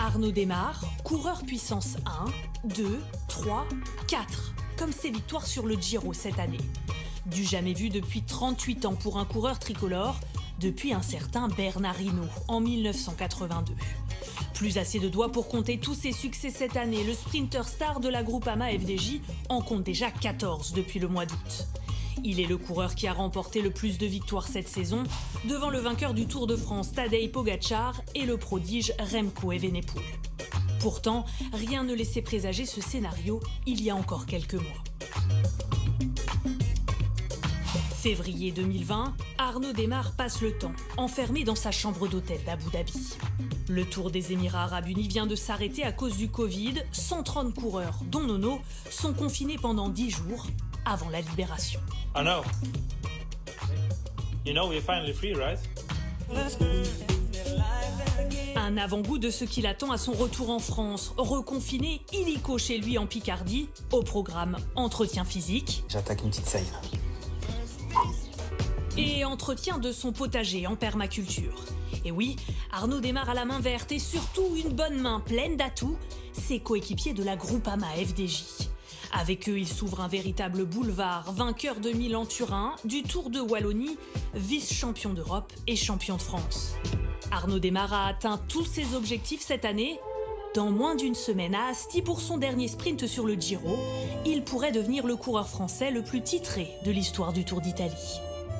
Arnaud démarre, coureur puissance 1, 2, 3, 4, comme ses victoires sur le Giro cette année. Du jamais vu depuis 38 ans pour un coureur tricolore, depuis un certain Bernard Hinault en 1982. Plus assez de doigts pour compter tous ses succès cette année, le sprinter star de la Groupama FDJ en compte déjà 14 depuis le mois d'août. Il est le coureur qui a remporté le plus de victoires cette saison, devant le vainqueur du Tour de France Tadej Pogačar et le prodige Remco Evenepoel. Pourtant, rien ne laissait présager ce scénario il y a encore quelques mois. Février 2020, Arnaud démarre passe le temps, enfermé dans sa chambre d'hôtel d'Abu Dhabi. Le Tour des Émirats Arabes Unis vient de s'arrêter à cause du Covid. 130 coureurs, dont Nono, sont confinés pendant 10 jours avant la libération. I know. You know we're finally free, right? Un avant-goût de ce qui l'attend à son retour en France. Reconfiné illico chez lui en Picardie. Au programme entretien physique. J'attaque une petite saille. Et entretien de son potager en permaculture. Et oui, Arnaud démarre à la main verte et surtout une bonne main pleine d'atouts, ses coéquipiers de la Groupama FDJ. Avec eux, il s'ouvre un véritable boulevard, vainqueur de Milan-Turin, du Tour de Wallonie, vice-champion d'Europe et champion de France. Arnaud démarre a atteint tous ses objectifs cette année. Dans moins d'une semaine à Asti pour son dernier sprint sur le Giro, il pourrait devenir le coureur français le plus titré de l'histoire du Tour d'Italie.